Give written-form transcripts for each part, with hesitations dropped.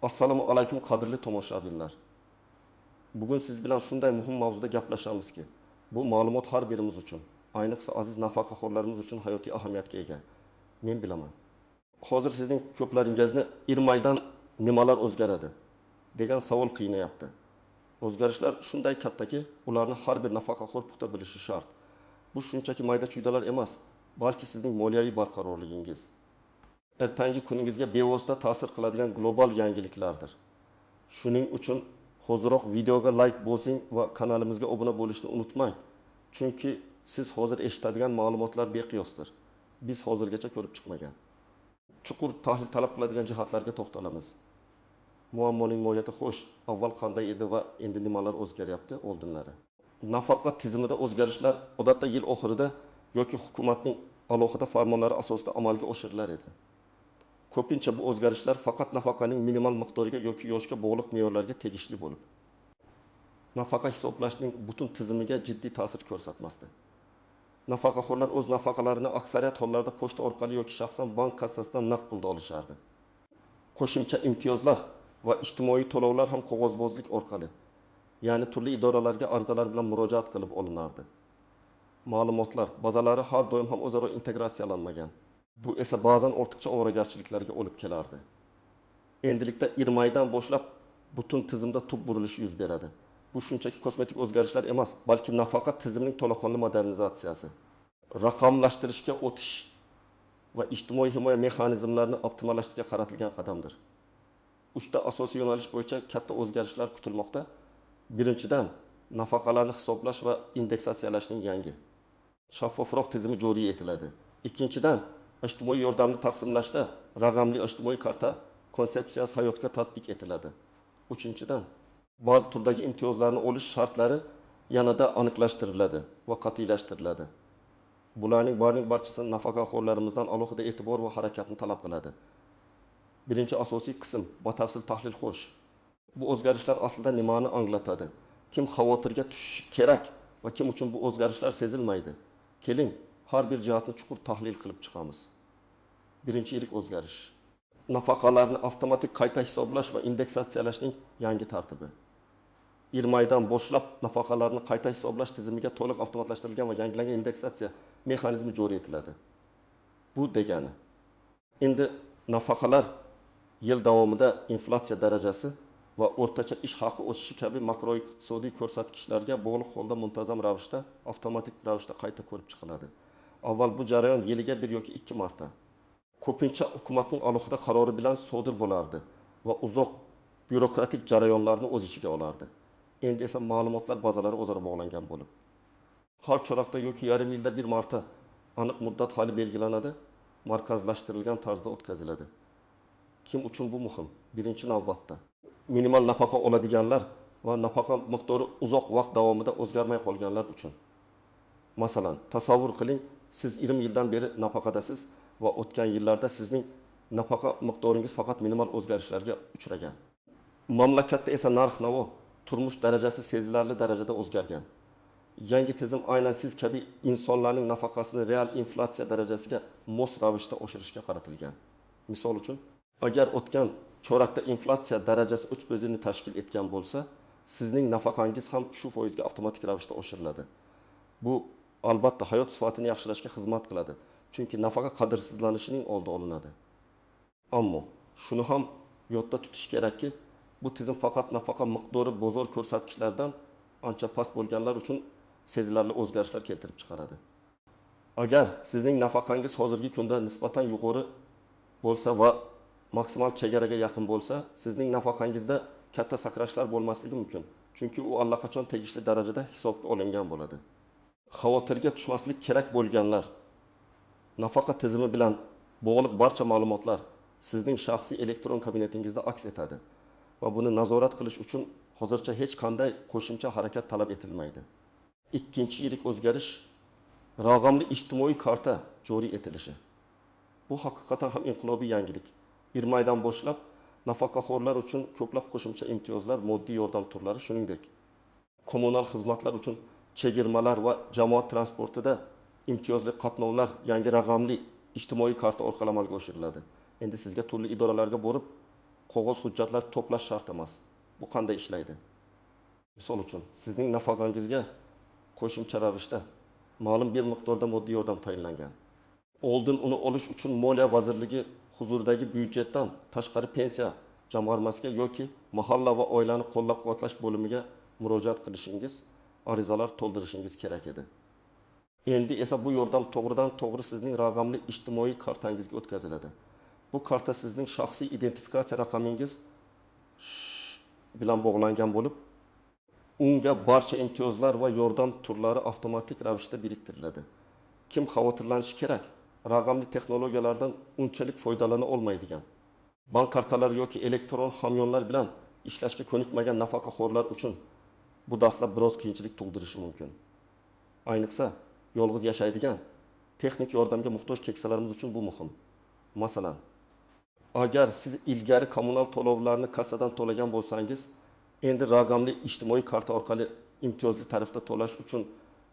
Assalomu alaykum qadrli tomoshabinlar. Bugun siz bilan shunday muhim mavzuda gaplashamizki, bu ma'lumot har birimiz uchun, ayniqsa aziz nafaqaxo'rlarimiz uchun hayotiy ahamiyatga ega. Men bilaman. Hozir sizning ko'plaringizni Irmaydan nimalar o'zgaradi degan savol qiynayapti. O'zgarishlar shunday kattaki, ularni har bir nafaqaxo'r puxta bilishi shart. Bu shunchaki mayda-chuydalar emas, balki sizning moliyaviy barqarorligingiz, ertangi kuningizga bevosita ta'sir qiladigan global yangiliklardir. Shuning uchun hoziroq videoga like bosing va kanalimizga obuna bo'lishni unutmang. Chunki siz hozir eshitadigan ma'lumotlar beqiyosdir. Biz hozirgacha ko'rib chiqmagan. Chuqur tahlil talab qiladigan jihatlarga to'xtalamiz. Muammoning mohiyati xo'sh, avval qanday edi va endi nimalar o'zgaryapti oldinlari. Nafaqa tizimida o'zgarishlar odatda yil oxirida yoki hukumatning alohida farmonlari asosida amalga oshirilar edi. Ko'pincha bu o'zgarishlar faqat nafaqaning minimal miqdoriga yoki yoshga bog'liq me'yorlarga tegishli bo'lib, nafaqa hisoblashning butun tizimiga jiddiy ta'sir ko'rsatmasdi. Nafaqaxo'rlar o'z nafaqalarini aksariyat hollarda pochta orqali yoki shaxsan bank kassasidan naqd pulda olishardi. Qo'shimcha imtiyozlar va ijtimoiy to'lovlar ham qog'ozbozlik orqali, ya'ni turli idoralarga arizalar bilan murojaat qilib olinardi. Ma'lumotlar bazalari har doim ham o'zaro integratsiyalanmagan. Bu esa ba'zan ortiqcha ovoragarchiliklarga olib kelardi. Endilikda Irmaydan boshlab butun tizimda tub burilish yuz beradi. Bu shunchaki kosmetik o'zgarishlar emas, balki nafaqa tizimining to'laqonli modernizatsiyasi. Raqamlashtirishga o'tish va ijtimoiy himoya mexanizmlarini optimallashtirishga qaratilgan qadamdir. 3 ta asosiy yo'nalish bo'yicha katta o'zgarishlar kutilmoqda. Birinchidan, nafaqalarni hisoblash va indeksatsiyalashning yangi, shaffofroq tizimi joriy etiladi. Ikkinchidan, ijtimoiy yordamni taqsimlashda raqamli ijtimoiy karta konsepsiyasi hayotga tatbiq etiladi. Uchinchidan, ba'zi turdagi imtiyozlarni olish shartlari yanada aniqlashtiriladi va qat'iylashtiriladi. Bularning barchasi nafaqaxo'rlarimizdan alohida e'tibor va harakatni talab qiladi. Birinchi asosiy qism batafsil tahlil xo'sh. Bu o'zgarishlar aslida nimani anglatadi? Kim xavotirga tushishi kerak va kim uchun bu o'zgarishlar sezilmaydi? Keling, har bir jihatni chuqur tahlil qilib chiqamiz. Birinchi yirik o'zgarish. Nafaqalarni avtomatik qayta hisoblash va indeksatsiyalashning yangi tartibi. Irmaydan boshlab nafaqalarni qayta hisoblash tizimiga to'liq avtomatlashtirilgan va yangilangan indeksatsiya mexanizmi joriy etiladi. Bu degani, endi nafaqalar yil davomida inflyatsiya darajasi va o'rtacha ish haqi o'sishi kabi makroiqtisodiy ko'rsatkichlarga bog'liq holda muntazam ravishda, avtomatik ravishda qayta ko'rib chiqiladi. Avval bu jarayon yiliga 1 yoki 2 marta ko'pincha hukumatning alohida qarori bilan sodir bo'lardi va uzoq byurokratik jarayonlarni o'z ichiga olardi. Endi esa ma'lumotlar bazalari o'zaro bog'langan bo'lib, har chorakda yoki yarim yilda bir marta aniq muddat hali belgilanadi, markazlashtirilgan tarzda o'tkaziladi. Kim uchun bu muhim? Birinchi navbatda minimal nafaqa oladiganlar va nafaqa miqdori uzoq vaqt davomida o'zgarmay qolganlar uchun. Masalan, tasavvur qiling, siz 20 yildan beri nafaqadasiz va o'tgan yillarda sizning nafaqa miqdoringiz faqat minimal o'zgarishlarga uchragan. Mamlakatda esa narx-navo, turmush darajasi sezilarli darajada o'zgargan. Yangi tizim aynan siz kabi insonlarning nafaqasini real inflyatsiya darajasiga mos ravishda oshirishga qaratilgan. Misol uchun, agar o'tgan chorakda inflyatsiya darajasi 3% ni tashkil etgan bo'lsa, sizning nafaqangiz ham shu foizga avtomatik ravishda oshiriladi. Bu albatta hayot sifatini yaxshilashga xizmat qiladi. Chunki nafaqa qadrsizlanishining oldi olinadi. Ammo shuni ham yodda tutish kerakki, bu tizim faqat nafaqa miqdori bozor ko'rsatkichlaridan ancha past bo'lganlar uchun sezilarli o'zgarishlar keltirib chiqaradi. Agar sizning nafaqangiz hozirgi kunda nisbatan yuqori bo'lsa va maksimal chegaraga yaqin bo'lsa, sizning nafaqangizda katta sakrashlar bo'lmasligi mumkin. Chunki u allaqachon tegishli darajada hisobga olingan bo'ladi. Xavotirga tushmaslik kerak bo'lganlar, nafaqa tizimi bilan bog'liq barcha ma'lumotlar sizning shaxsiy elektron kabinetingizda aks etadi va buni nazorat qilish uchun hozircha hech qanday qo'shimcha harakat talab etilmaydi. Ikkinchi yirik o'zgarish raqamli ijtimoiy karta joriy etilishi. Bu haqiqatan ham inqilobiy yangilik. Irmaydan boshlab nafaqaxo'rlar uchun ko'plab qo'shimcha imtiyozlar, moddiy yordam turlari, shuningdek kommunal xizmatlar uchun chegirmalar va jamoat transportida imtiyozli qatnovlar yangi raqamli ijtimoiy karta orqali amalga oshiriladi. Endi sizga turli idoralarga borib qog'oz hujjatlar to'plash shart emas. Bu qanday ishlaydi? Misol uchun, sizning nafaqangizga qo'shimcha ravishda ma'lum bir miqdorda moddiy yordam tayinlangan. Oldin uni olish uchun Moliya vazirligi huzuridagi byudjetdan tashqari pensiya jamg'armasiga yoki mahalla va oilani qo'llab-quvvatlash bo'limiga murojaat qilishingiz, arizalar to'ldirishingiz kerak edi. Endi esa bu yordam to'g'ridan-to'g'ri sizning raqamli ijtimoiy kartangizga o'tkaziladi. Bu karta sizning shaxsiy identifikatsiya raqamingiz bilan bog'langan bo'lib, unga barcha imtiyozlar va yordam turlari avtomatik ravishda biriktiriladi. Kim xavotirlanishi kerak? Raqamli texnologiyalardan unchalik foydalana olmaydigan, bank kartalari yoki elektron hamyonlar bilan ishlashga ko'nikmagan nafaqaxo'rlar uchun bu dastlab biroz qiyinchilik tug'dirishi mumkin. Ayniqsa, yolg'iz yashaydigan, texnik yordamga muhtoj keksalarimiz uchun bu muhim. Masalan, agar siz ilgari kommunal to'lovlarni kassadan to'lagan bo'lsangiz, endi raqamli ijtimoiy karta orqali imtiyozli tarifda to'lash uchun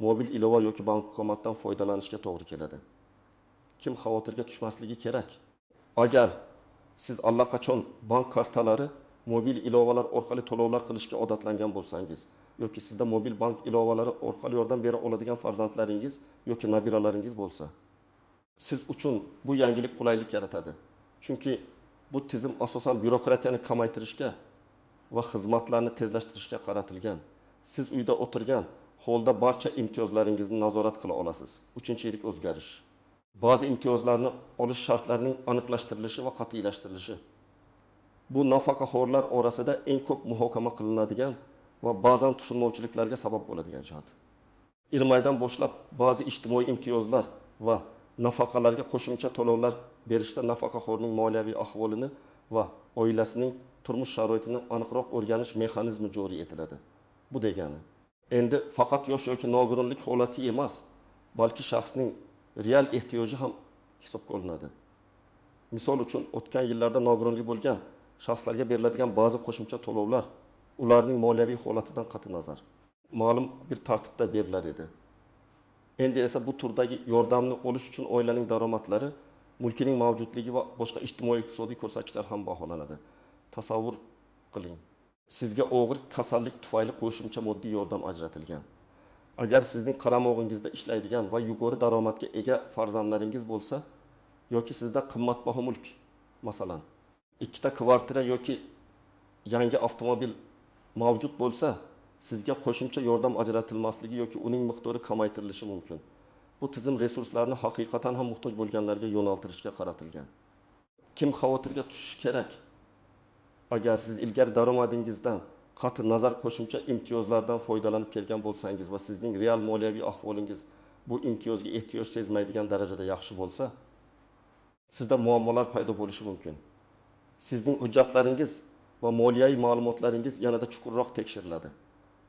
mobil ilova yoki bankomatdan foydalanishga to'g'ri keladi. Kim xavotirga tushmasligi kerak? Agar siz allaqachon bank kartalari, mobil ilovalar orqali to'lovlar qilishga odatlangan bo'lsangiz yoki sizda mobil bank ilovalari orqali yordam bera oladigan farzandlaringiz yoki nabiralaringiz bo'lsa, siz uchun bu yangilik qulaylik yaratadi. Chunki bu tizim asosan bürokratiyani kamaytirishga va xizmatlarni tezlashtirishga qaratilgan. Siz uyda o'tirgan holda barcha imtiyozlaringizni nazorat qila olasiz. 3-yirik o'zgarish. Ba'zi imtiyozlarni olish shartlarining aniqlashtirilishi va qat'iylashtirilishi. Bu nafaqaxo'rlar orasida eng ko'p muhokama qilinadigan va ba'zan tushunmovchiliklarga sabab bo'ladigan jihat. Ilmaydan boshlab ba'zi ijtimoiy imtiyozlar va nafaqalarga qo'shimcha to'lovlar berishda nafaqaxo'rning moliyaviy ahvolini va oilasining turmush sharoitini aniqroq o'rganish mexanizmi joriy etiladi. Bu degani, endi faqat yosh yoki nogironlik holati emas, balki shaxsning real ehtiyoji ham hisobga olinadi. Misol uchun, o'tgan yillarda nogironlik bo'lgan shaxslarga beriladigan ba'zi qo'shimcha to'lovlar ularning moliyaviy holatidan qat'iy nazar ma'lum bir tartibda berilar edi. Endi esa bu turdagi yordamni olish uchun oilaning daromadlari, mulkining mavjudligi va boshqa ijtimoiy iqtisodiy ko'rsatkichlar ham baholanadi. Tasavvur qiling. Sizga og'ir kasallik tufayli qo'shimcha moddiy yordam ajratilgan. Agar sizning qaramog'ingizda ishlaydigan va yuqori daromadga ega farzandlaringiz bo'lsa yoki sizda qimmatbaho mulk, masalan, 2 ta kvartira yoki yangi avtomobil mavjud bo'lsa, sizga qo'shimcha yordam ajratilmasligi yoki uning miqdori kamaytirilishi mumkin. Bu tizim resurslarni haqiqatan ham muhtoj bo'lganlarga yo'naltirishga qaratilgan. Kim xavotirga tushishi kerak? Agar siz ilgari daromadingizdan qat'iy nazar qo'shimcha imtiyozlardan foydalanib kelgan bo'lsangiz va sizning real moliyaviy ahvolingiz bu imtiyozga ehtiyoj sezmaydigan darajada yaxshi bo'lsa, sizda muammolar paydo bo'lishi mumkin. Sizning hujjatlaringiz va moliyaviy ma'lumotlaringiz yanada chuqurroq tekshiriladi.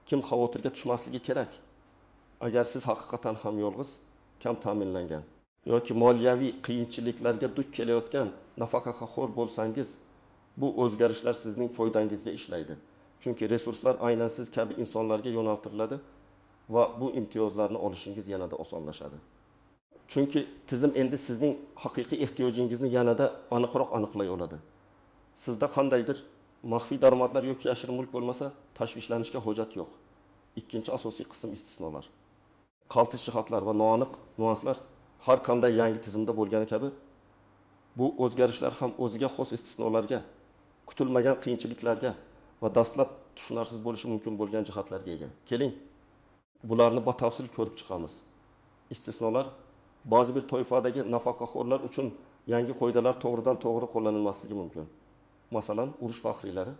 Kim xavotirga tushmasligi kerak? Agar siz haqiqatan ham yolg'iz, kam ta'minlangan yoki moliyaviy qiyinchiliklarga duch kelayotgan nafaqaxo'r bo'lsangiz, bu o'zgarishlar sizning foydangizga ishlaydi. Chunki resurslar aynan siz kabi insonlarga yo'naltiriladi va bu imtiyozlarni olishingiz yanada osonlashadi. Chunki tizim endi sizning haqiqiy ehtiyojingizni yanada aniqroq aniqlay oladi. Sizda qandaydir maxfiy daromadlar yoki yashirin mulk bo'lmasa, tashvishlanishga hojat yo'q. Ikkinchi asosiy qism istisnolar. Qaltis jihatlar va noaniq nuanslar har qanday yangi tizimda bo'lgani kabi, bu o'zgarishlar ham o'ziga xos istisnolarga, kutilmagan qiyinchiliklarga va dastlab tushunarsiz bo'lishi mumkin bo'lgan jihatlarga ega. Keling, bularni batafsil ko'rib chiqamiz. Istisnolar ba'zi bir toifadagi nafaqaxo'rlar uchun yangi qoidalar to'g'ridan-to'g'ri qo'llanilmasligi mumkin. Masalan, urush faxriylari,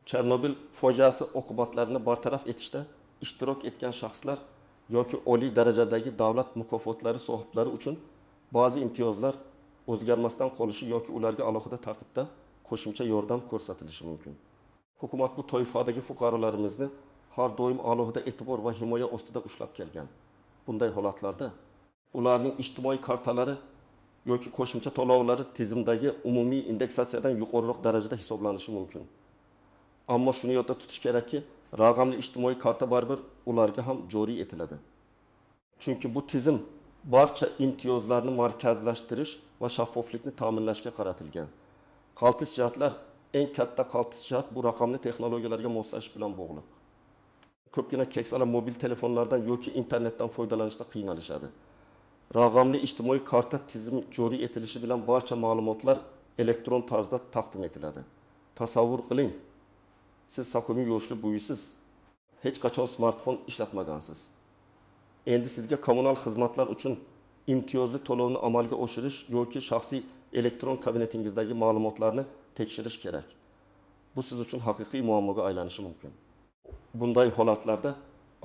Chernobil fojiasi oqibatlarini bartaraf etishda ishtirok etgan shaxslar yoki oliy darajadagi davlat mukofotlari sohiblari uchun ba'zi imtiyozlar o'zgarmasdan qolishi yoki ularga alohida tartibda qo'shimcha yordam ko'rsatilishi mumkin. Hukumat bu toifadagi fuqarolarimizni har doim alohida e'tibor va himoya ostida ushlab kelgan. Bunday holatlarda ularning ijtimoiy kartalari yoki qo'shimcha to'lovlari tizimdagi umumiy indeksatsiyadan yuqoriroq darajada hisoblanishi mumkin. Ammo shuni yodda tutish kerakki, raqamli ijtimoiy karta baribir ularga ham joriy etiladi. Chunki bu tizim barcha imtiyozlarni markazlashtirish va shaffoflikni ta'minlashga qaratilgan. Qaltis jihatlar eng katta qaltis jihat bu raqamli texnologiyalarga moslashish bilan bog'liq. Ko'pgina keksalar mobil telefonlardan yoki internetdan foydalanishda qiynalishadi. Raqamli ijtimoiy karta tizimi joriy etilishi bilan barcha ma'lumotlar elektron tarzda taqdim etiladi. Tasavvur qiling, siz Sakumi yoshli buyisiz, hech qachon smartfon ishlatmagansiz. Endi sizga kommunal xizmatlar uchun imtiyozli to'lovni amalga oshirish yoki shaxsiy elektron kabinetingizdagi ma'lumotlarni tekshirish kerak. Bu siz uchun haqiqiy muammoga aylanishi mumkin. Bunday holatlarda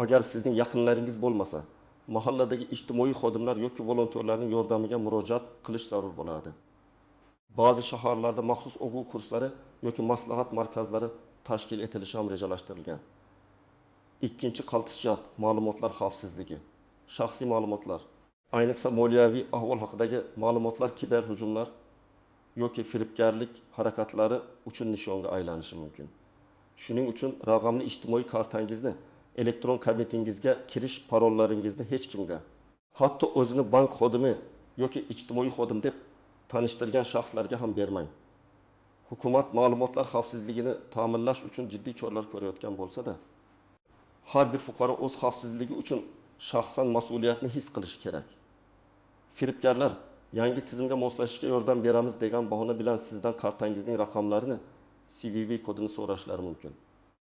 agar sizning yaqinlaringiz bo'lmasa, mahalladagi ijtimoiy xodimlar yoki volontyorlarning yordamiga murojaat qilish zarur bo'ladi. Ba'zi shaharlarda maxsus o'quv kurslari yoki maslahat markazlari tashkil etilishi ham rejalashtirilgan. Ikkinchi qaltis jihat ma'lumotlar xavfsizligi. Shaxsiy ma'lumotlar, ayniqsa moliyaviy ahvol haqidagi ma'lumotlar kiber hujumlar yoki firibgarlik harakatlari uchun nishonga aylanishi mumkin. Shuning uchun raqamli ijtimoiy kartangizni, elektron kabinetingizga kirish parollaringizni hech kimga, hatto o'zini bank xodimi yoki ijtimoiy xodim deb tanishtirgan shaxslarga ham bermang. Hukumat ma'lumotlar xavfsizligini ta'minlash uchun jiddiy choralar ko'rayotgan bo'lsa-da, har bir fuqaro o'z xavfsizligi uchun shaxsan mas'uliyatni his qilishi kerak. Firibgarlar yangi tizimga moslashishga yordam beramiz degan bahona bilan sizdan kartangizning raqamlarini, CVV kodini so'rashlari mumkin.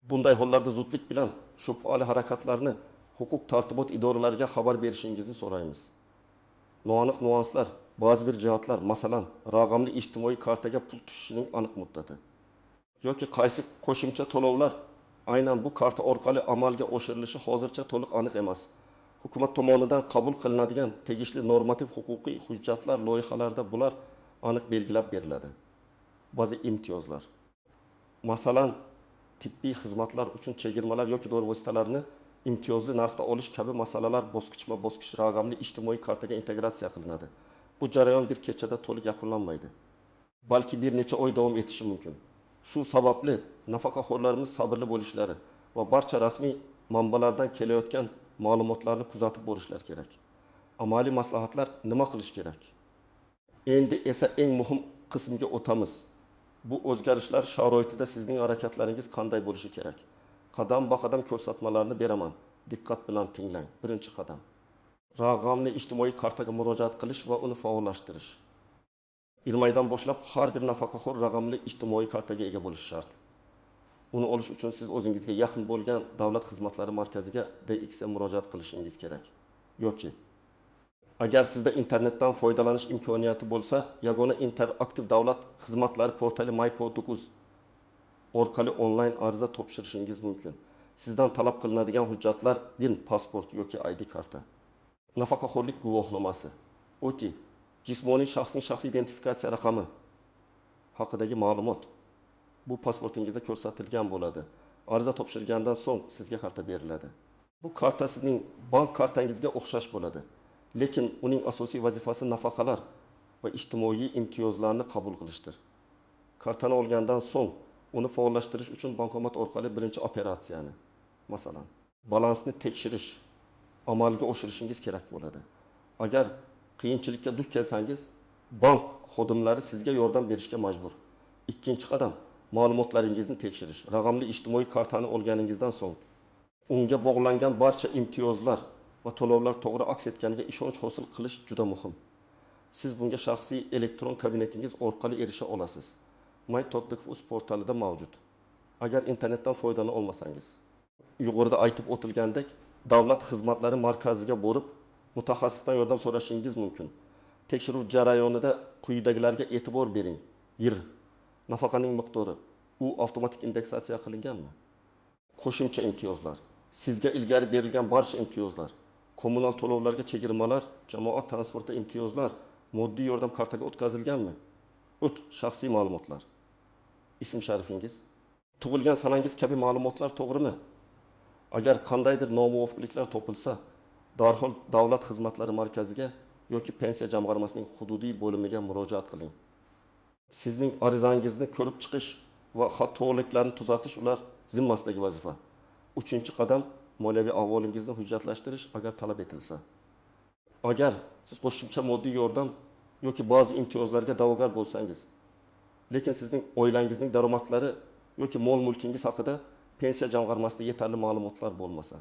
Bunday hollarda zudlik bilan shubhali harakatlarni huquq tartibot idoralariga xabar berishingizni so'raymiz. Noaniq nuanslar, ba'zi bir jihatlar, masalan, raqamli ijtimoiy kartaga pul tushishining aniq muddati yoki qaysi qo'shimcha to'lovlar aynan bu karta orqali amalga oshirilishi hozircha to'liq aniq emas. Hukumat tomonidan qabul qilinadigan tegishli normativ huquqiy hujjatlar loyihalarida bular aniq belgilab beriladi. Ba'zi imtiyozlar, masalan, tibbiy xizmatlar uchun chegirmalar yoki dori vositalarini imtiyozli narxda olish kabi masalalar bosqichma-bosqich raqamli ijtimoiy kartaga integratsiya qilinadi. Bu jarayon bir kechada to'liq yakunlanmaydi. Balki bir necha oy davom etishi mumkin. Shu sababli nafaqaxo'rlarimiz sabrli bo'lishlari va barcha rasmiy manbalardan kelayotgan ma'lumotlarni kuzatib borishlar kerak. Amaliy maslahatlar nima qilish kerak? Endi esa eng muhim qismga o'tamiz. Bu o'zgarishlar sharoitida sizning harakatlaringiz qanday bo'lishi kerak? Qadam-baqadam ko'rsatmalarni beraman. Diqqat bilan tinglang. Birinchi qadam: raqamli ijtimoiy kartaga murojaat qilish va uni faollashtirish. 20 oydan boshlab har bir nafaqaxo'r raqamli ijtimoiy kartaga ega bo'lishi shart. Uni olish uchun siz o'zingizga yaqin bo'lgan davlat xizmatlari markaziga DXga murojaat qilishingiz kerak. Yoki agar sizda internetdan foydalanish imkoniyati bo'lsa, yagona interaktiv davlat xizmatlari portali MyPo9 orqali onlayn ariza topshirishingiz mumkin. Sizdan talab qilinadigan hujjatlar: 1. Pasport yoki ID karta, nafaqaxo'rlik guvohnomasi, OTI, jismoniy shaxsning shaxsiy identifikatsiya raqami haqidagi ma'lumot. Bu pasportingizda ko'rsatilgan bo'ladi. Ariza topshirgandan so'ng sizga karta beriladi. Bu karta sizning bank kartangizga o'xshash bo'ladi, lekin uning asosiy vazifasi nafaqalar va ijtimoiy imtiyozlarni qabul qilishdir. Kartani olgandan so'ng uni faollashtirish uchun bankomat orqali birinchi operatsiyani, masalan, balansni tekshirish amalga oshirishingiz kerak bo'ladi. Agar qiyinchilikka duch kelsangiz, bank xodimlari sizga yordam berishga majbur. Ikkinchi qadam: ma'lumotlaringizni tekshirish. Raqamli ijtimoiy kartani olganingizdan so'ng unga bog'langan barcha imtiyozlar va to'lovlar to'g'ri aks etganiga ishonch hosil qilish juda muhim. Siz bunga shaxsiy elektron kabinetingiz orqali erisha olasiz. My.Toddiq.uz portalida mavjud. Agar internetdan foydalana olmasangiz, yuqorida aytib o'tilgandek, davlat xizmatlari markaziga borib, mutaxassisdan yordam so'rashingiz mumkin. Tekshiruv jarayonida quyidagilarga e'tibor bering. Yil, nafaqaning miqdori, u avtomatik indeksatsiya qilinganmi? Qo'shimcha imtiyozlar, sizga ilgari berilgan barcha imtiyozlar, kommunal to'lovlarga chegirmalar, jamoat transporti imtiyozlar moddiy yordam kartaga o'tkazilganmi? Shaxsiy ma'lumotlar, ism sharifingiz, tug'ilgan sanangiz kabi ma'lumotlar to'g'rimi? Agar qandaydir nomuvofiqliklar topilsa, darhol davlat xizmatlari markaziga yoki pensiya jamg'armasining hududiy bo'limiga murojaat qiling. Sizning arizangizni ko'rib chiqish va xatoliklarni tuzatish ular zimmasidagi vazifa. 3-qadam: moliyaviy ahvolingizni hujjatlashtirish agar talab etilsa. Agar siz qo'shimcha moddiy yordam yoki ba'zi imtiyozlarga da'vogar bo'lsangiz, Lekin sizning oilangizning daromadlari yoki mol mulkingiz haqida pensiya jamg'armasida yetarli ma'lumotlar bo'lmasa,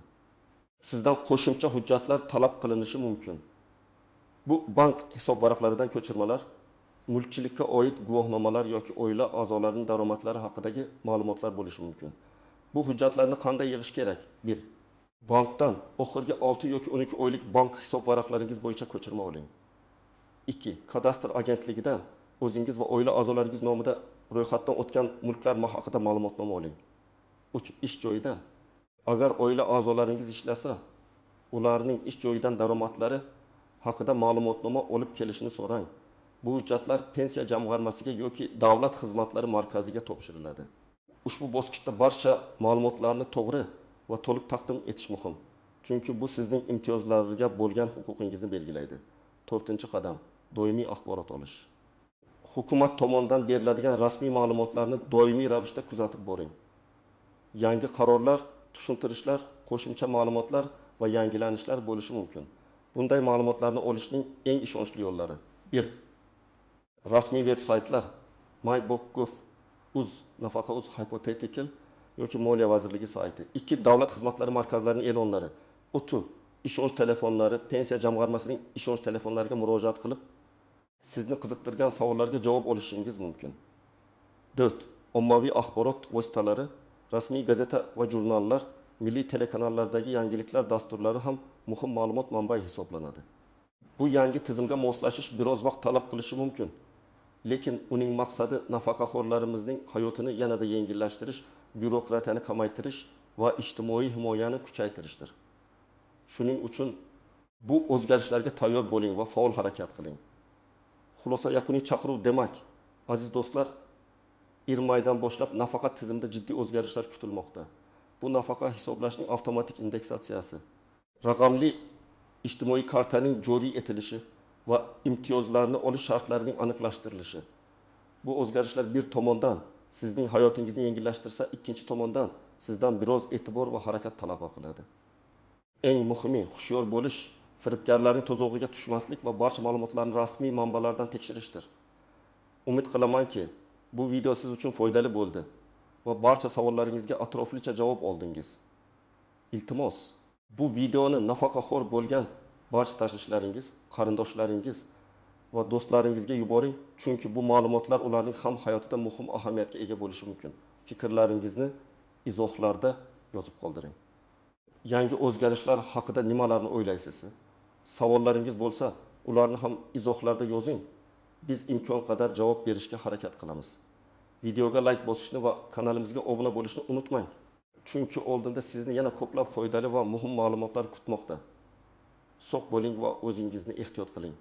sizdan qo'shimcha hujjatlar talab qilinishi mumkin. Bu bank hisob varaqlaridan ko'chirmalar, mulkchilikka oid guvohnomalar yoki oila a'zolarining daromadlari haqidagi ma'lumotlar bo'lishi mumkin. Bu hujjatlarni qanday yig'ish kerak? 1. Bankdan oxirgi 6 yoki 12 oylik bank hisob varaqlaringiz bo'yicha ko'chirma oling. 2. Kadastr agentligidan o'zingiz va oila a'zolaringiz nomida ro'yxatdan o'tgan mulklar haqida ma'lumotnoma oling. 3. Ish joyidan. Agar oila a'zolaringiz ishlasa, ularning ish joyidan daromadlari haqida ma'lumotnoma olib kelishini so'rang. Bu hujjatlar pensiya jamg'armasiga yoki davlat xizmatlari markaziga topshiriladi. Ushbu bosqichda barcha ma'lumotlarni to'g'ri va to'liq taqdim etish muhim. Chunki bu sizning imtiyozlarga bo'lgan huquqingizni belgilaydi. 4-qadam. Doimiy axborot olish. Hukumat tomonidan beriladigan rasmiy ma'lumotlarni doimiy ravishda kuzatib boring. Yangi qarorlar, tushuntirishlar, qo'shimcha ma'lumotlar va yangilanishlar bo'lishi mumkin. Bunday ma'lumotlarni olishning eng ishonchli yo'llari. 1. Rasmiy veb-saytlar mybook.gov.uz, Nafaqa.uz, Hypothetical yoki Moliya vazirligi sayti. 2. Davlat xizmatlari markazlarining e'lonlari. 3. Ishonch telefonlari, pensiya jamg'armasining ishonch telefonlariga murojaat qilib, sizni qiziqtirgan savollarga javob olishingiz mumkin. 4. Ommaviy axborot vositalari, rasmiy gazeta va jurnallar, milliy telekanallardagi yangiliklar dasturlari ham muhim ma'lumot manbai hisoblanadi. Bu yangi tizimga moslashish biroz vaqt talab qilishi mumkin. Lekin uning maqsadi nafaqaxo'rlarimizning hayotini yanada yengillashtirish, byurokratiyani kamaytirish va ijtimoiy himoyani kuchaytirishdir. Shuning uchun bu o'zgarishlarga tayyor bo'ling va faol harakat qiling. Xulosa yakuniy chaqiruv demak, aziz do'stlar, iyirmaydan boshlab nafaqa tizimida jiddiy o'zgarishlar kutilmoqda. Bu nafaqa hisoblashning avtomatik indeksatsiyasi, raqamli ijtimoiy kartaning joriy etilishi va imtiyozlarni olish shartlarining aniqlashtirilishi. Bu o'zgarishlar bir tomondan sizning hayotingizni yengillashtirsa, ikkinchi tomondan sizdan biroz e'tibor va harakat talab qiladi. Eng muhimi hushyor bo'lish, firibgarlarning tuzog'iga tushmaslik va barcha ma'lumotlarni rasmiy manbalardan tekshirishdir. Umid qilamanki, bu video siz uchun foydali bo'ldi va barcha savollaringizga atroflicha javob oldingiz. Iltimos, bu videoni nafaqaxo'r bo'lgan barcha tashvishlaringiz, qarindoshlaringiz va do'stlaringizga yuboring, chunki bu ma'lumotlar ularning ham hayotida muhim ahamiyatga ega bo'lishi mumkin. Fikrlaringizni izohlarda yozib qoldiring. Yangi o'zgarishlar haqida nimalarni o'ylaysiz? Savollaringiz bo'lsa, ularni ham izohlarda yozing. Biz imkon qadar javob berishga harakat qilamiz. Videoga like bosishni va kanalimizga obuna bo'lishni unutmang. Chunki oldinda sizni yana ko'plab foydali va muhim ma'lumotlar kutmoqda. Sog' bo'ling va o'zingizni ehtiyot qiling.